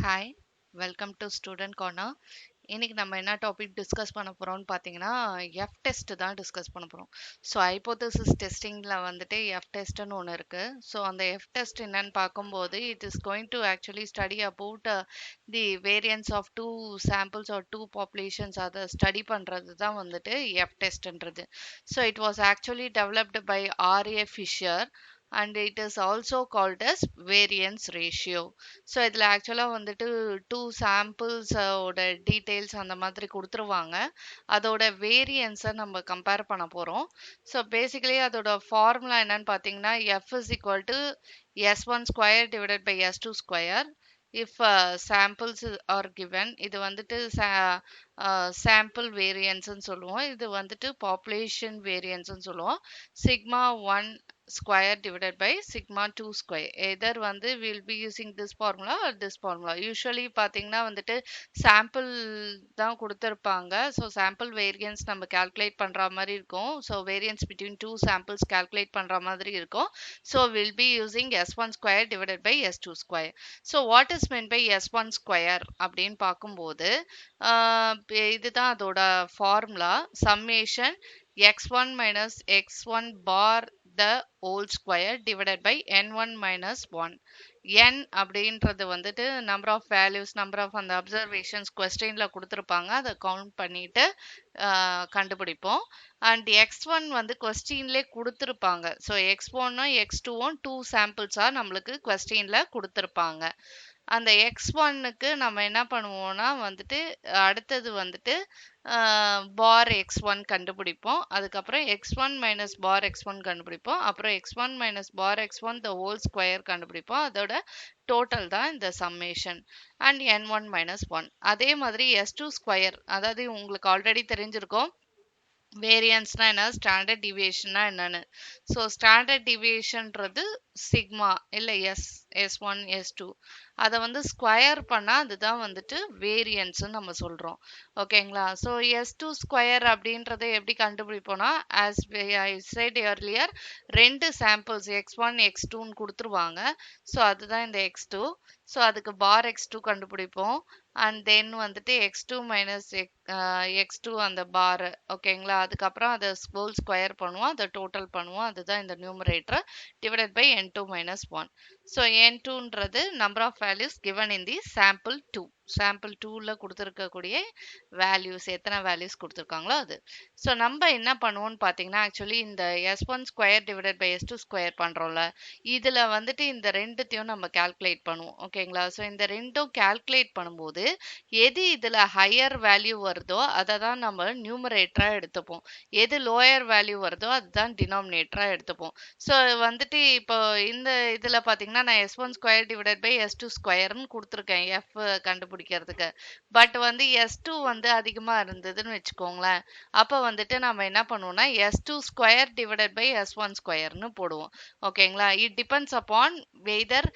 Hi, welcome to student corner. இன்னைக்கு நம்ம என்ன டாபிக் டிஸ்கஸ் பண்ண போறோம்னு பார்த்தீங்கன்னா எஃப் டெஸ்ட் தான் டிஸ்கஸ் பண்ண போறோம். ஸோ ஹைபோதசிஸ் டெஸ்டிங்ல வந்துட்டு எஃப் டெஸ்ட்னு ஒன்று இருக்கு. ஸோ அந்த எஃப் டெஸ்ட் என்னன்னு பார்க்கும்போது it is going to actually study about the variance of two samples or two populations அதை ஸ்டடி பண்ணுறது தான் வந்துட்டு எஃப் டெஸ்ட்ன்றது. So it was actually developed by R A Fisher and it is also called as variance ratio. So இதில் ஆக்சுவலாக வந்துட்டு two samples ஓட details அந்த மாதிரி கொடுத்துருவாங்க. அதோட வேரியன்ஸை நம்ம கம்பேர் பண்ண போகிறோம். ஸோ பேசிக்கலி அதோட ஃபார்முலா என்னன்னு பார்த்தீங்கன்னா F is equal to S1 square divided by S2 square if samples are given. இது வந்துட்டு sample variance ன்னு சொல்லுவோம். இது வந்துட்டு population variance ன்னு சொல்லுவோம். sigma 1 square divided by sigma 2 square. either வந்து we'll be using this formula or this formula. usually பாத்தீங்கன்னா வந்துட்டு sample தான் கொடுத்திருப்பாங்க. so sample variance நம்ம calculate பண்ற மாதிரி இருக்கும். so variance between two samples calculate பண்ற மாதிரி இருக்கும். so we'll be using S1 square divided by S2 square. so what is meant by S1 square அப்படின்னு பார்க்கும்போது இதுதான் அதோட formula. summation x1 minus x1 bar the whole square divided by n1 minus 1. n அப்படின்றது வந்துட்டு number of values, number of அந்த observations கொஸ்டின்ல கொடுத்துருப்பாங்க. அதை கவுண்ட் பண்ணிட்டு கண்டுபிடிப்போம். அண்ட் x1 வந்து கொஸ்டின்லேயே கொடுத்துருப்பாங்க. ஸோ x1ம் x2ம் டூ சாம்பிள்ஸாக நம்மளுக்கு கொஸ்டின்ல கொடுத்துருப்பாங்க. அந்த x1க்கு நம்ம என்ன பண்ணுவோம்னா வந்துட்டு அடுத்தது வந்துட்டு பார் x1 கண்டுபிடிப்போம். அதுக்கப்புறம் x1 மைனஸ் பார் x1 கண்டுபிடிப்போம். அப்புறம் x1 minus bar x1 the whole square கண்டுபிடிப்போம். அதோட டோட்டல் தான் இந்த சம்மேஷன் அண்ட் n1 மைனஸ் 1. அதே மாதிரி S2 ஸ்கொயர், அதாவது உங்களுக்கு ஆல்ரெடி தெரிஞ்சிருக்கும் வேரியன்ஸ்னா என்ன, ஸ்டாண்டர்ட் டிவியேஷன்னா என்னன்னு. ஸோ ஸ்டாண்டர்ட் டிவியேஷன்றது சிக்மா இல்லை S1 S2 அதை வந்து ஸ்கொயர் பண்ணால் அதுதான் வந்துட்டு வேரியன்ஸ்ன்னு நம்ம சொல்கிறோம். ஓகேங்களா. ஸோ S2 ஸ்கொயர் அப்படின்றத எப்படி கண்டுபிடிப்போம்னா as I said earlier ரெண்டு சாம்பிள்ஸ் x1 x2ன்னு கொடுத்துருவாங்க. ஸோ அதுதான் இந்த x2. ஸோ அதுக்கு பார் x2 கண்டுபிடிப்போம். அண்ட் தென் வந்துட்டு x2 மைனஸ் x2 அந்த பார். ஓகேங்களா. அதுக்கப்புறம் அதை ஹோல் ஸ்கொயர் பண்ணுவோம், அதை டோட்டல் பண்ணுவோம். அதுதான் இந்த numerator divided by n2 minus 1. So n2ன்றது number of values given in the sample 2. Sample 2ல கொடுத்துருக்கக்கூடிய வேல்யூஸ், எத்தனை வேல்யூஸ் கொடுத்துருக்காங்களோ அது. ஸோ நம்ம என்ன பண்ணுவோம்னு பார்த்தீங்கன்னா ஆக்சுவலி இந்த S1 square divided by S2 square பண்ணுறோம்ல, இதில் வந்துட்டு இந்த ரெண்டுத்தையும் நம்ம கால்குலேட் பண்ணுவோம். ஓகேங்களா. ஸோ இந்த ரெண்டும் கால்குலேட் பண்ணும்போது எது இதில் ஹையர் வேல்யூ வருதோ அதை தான் நம்ம நியூமரேட்டராக எடுத்துப்போம். எது லோயர் வேல்யூ வருதோ அதுதான் டினாமினேட்டராக எடுத்துப்போம். ஸோ வந்துட்டு இப்போ இந்த இதில் பார்த்தீங்கன்னா நான் S1 square divided by S2 ஸ்கொயர்னு கொடுத்துருக்கேன் எஃப் கண்டுபிடிக்கிறதுக்கு. பட் வந்து S2 வந்து அதிகமாக இருந்ததுன்னு வச்சுக்கோங்களேன், அப்போ வந்துட்டு நம்ம என்ன பண்ணுவோம்னா S2 square divided by S1 ஸ்கொயர்னு போடுவோம். ஓகேங்களா. It depends upon whether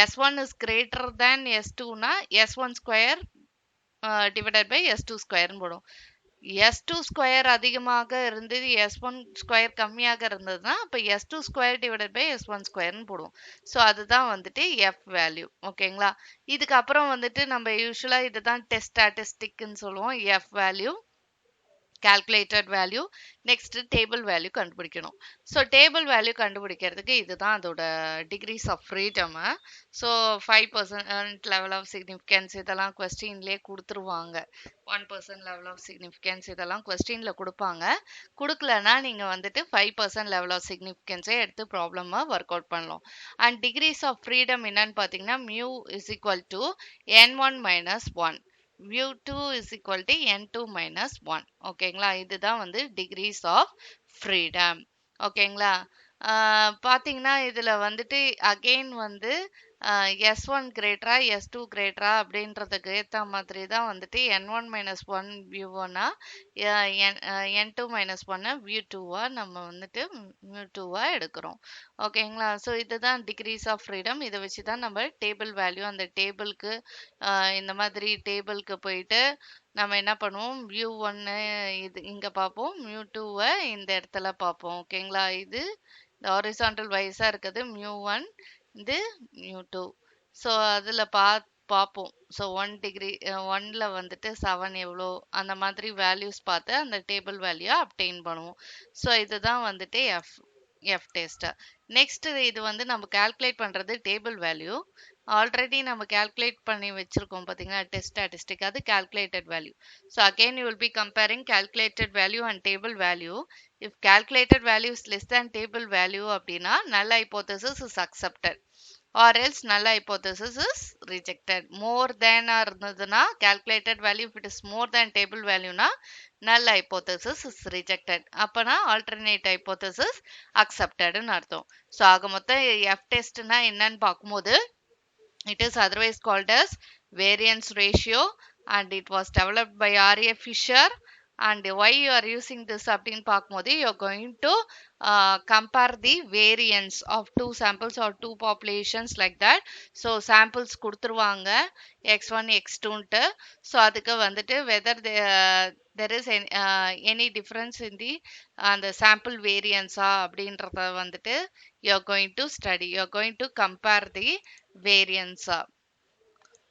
S1 is greater than S2னா S1 square divided by S2 ஸ்கொயர்னு போடுவோம். S2 ஸ்கொயர் அதிகமாக இருந்தது, S1 ஸ்கொயர் கம்மியாக இருந்ததுன்னா அப்போ S2 square divided by S1 ஸ்கொயர்னு போடுவோம். ஸோ அதுதான் வந்துட்டு எஃப் வேல்யூ. ஓகேங்களா. இதுக்கப்புறம் வந்துட்டு நம்ம யூஸ்வலாக இதுதான் டெஸ்ட் ஸ்டாட்டிஸ்டிக்னு சொல்லுவோம். F value, calculated value, next table value கண்டுபிடிக்கணும். ஸோ டேபிள் வேல்யூ கண்டுபிடிக்கிறதுக்கு இதுதான் அதோட degrees of freedom. So 5% level of significance இதெல்லாம் கொஸ்டின்லேயே கொடுத்துருவாங்க. 1% லெவல் ஆஃப் சிக்னிஃபிகன்ஸ் இதெல்லாம் கொஸ்டினில் கொடுப்பாங்க. கொடுக்கலன்னா நீங்கள் வந்துட்டு 5% லெவல் ஆஃப் சிக்னிஃபிகன்ஸே எடுத்து ப்ராப்ளமாக ஒர்க் அவுட் பண்ணலாம். அண்ட் டிகிரிஸ் ஆஃப் ஃப்ரீடம் என்னன்னு பார்த்தீங்கன்னா mu is equal to n1 minus 1. mu2 is equal to n2 minus 1. ஓகேங்களா. இதுதான் வந்து degrees of freedom. ஓகேங்களா. பார்த்தீங்கன்னா இதில் வந்துட்டு அகெயின் வந்து S1 கிரேட்டரா S2 கிரேட்டரா அப்படின்றதுக்கு ஏற்ற மாதிரி தான் வந்துட்டு n1 மைனஸ் 1 வியூ1ஆ n2 மைனஸ் 1 வியூ2வா நம்ம வந்துட்டு மியூ2வா எடுக்கிறோம். ஓகேங்களா. ஸோ இதுதான் டிகிரிஸ் ஆஃப் ஃப்ரீடம். இதை வச்சு தான் நம்ம டேபிள் வேல்யூ, அந்த டேபிளுக்கு இந்த மாதிரி டேபிளுக்கு போயிட்டு நம்ம என்ன பண்ணுவோம், மியூ1 இது இங்கே பார்ப்போம், மியூ2வை இந்த இடத்துல பார்ப்போம். ஓகேங்களா. இது இந்த ஹாரிசான்டல் வைஸாக இருக்குது மியூ1, இது மியூ2. ஸோ அதில் பார்ப்போம். ஸோ 1 டிகிரி 1ல வந்துட்டு 7 எவ்வளோ அந்த மாதிரி வேல்யூஸ் பார்த்து அந்த டேபிள் வேல்யூ அப்டெயின் பண்ணுவோம். ஸோ இதுதான் வந்துட்டு எஃப் டெஸ்ட். நெக்ஸ்ட் இது வந்து நம்ம கால்குலேட் பண்றது டேபிள் வேல்யூ. ஆல்ரெடி நம்ம கால்குலேட் பண்ணி வச்சிருக்கோம் பாத்தீங்கன்னா டெஸ்ட் ஸ்டாட்டிஸ்டிக், அது calculated value. So again you will be comparing calculated value and table value. If calculated value is less than table value அப்படின்னா நல் hypothesis is accepted, or else null hypothesis is rejected. More than இருந்ததுன்னா calculated value, if it is more than table value னா null hypothesis is rejected. அப்பனா alternate hypothesis accepted ன்னு அர்த்தம். So ஆக மொத்தம் F testனா என்னன்னு பார்க்கும்போது it is otherwise called as variance ratio and it was developed by R.A. Fisher. And why you are using this அப்படின்னு பார்க்கும்போது you are going to compare the variance of two samples or two populations like that. So samples கொடுத்துருவாங்க x1 x2ன்ட்டு. So அதுக்கு வந்துட்டு whether there is any difference in the அந்த sample variance அப்படின்றத வந்துட்டு you are going to study, you are going to compare the variance,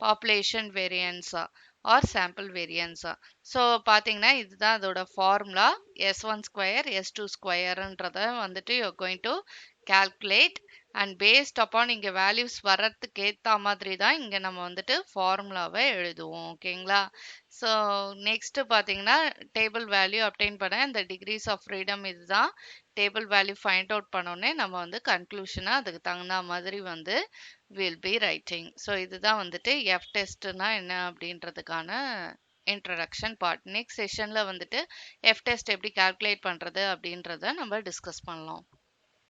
population variance or sample variance. So பார்த்தீங்கன்னா இதுதான் அதோட formula. S1 square S2 ஸ்கொயர்ன்றத வந்துட்டு you going to calculate and based upon இங்கே values வர்றதுக்கு ஏற்ற மாதிரி தான் இங்கே நம்ம வந்துட்டு ஃபார்முலாவை எழுதுவோம். ஓகேங்களா? ஸோ நெக்ஸ்ட் பார்த்தீங்கன்னா டேபிள் வேல்யூ அப்டெயின் பண்ண இந்த டிகிரிஸ் ஆஃப் ஃப்ரீடம் இதுதான். டேபிள் வேல்யூ ஃபைண்ட் அவுட் பண்ணோடனே நம்ம வந்து கன்க்ளூஷனாக அதுக்கு தகுந்த மாதிரி வந்து வில் பி ரைட்டிங். ஸோ இதுதான் வந்துட்டு எஃப் டெஸ்ட்னா என்ன அப்படின்றதுக்கான இன்ட்ரடக்ஷன் பார்ட். நெக்ஸ்ட் செஷனில் வந்துட்டு எஃப் டெஸ்ட் எப்படி கால்குலேட் பண்ணுறது அப்படின்றத நம்ம டிஸ்கஸ் பண்ணலாம்.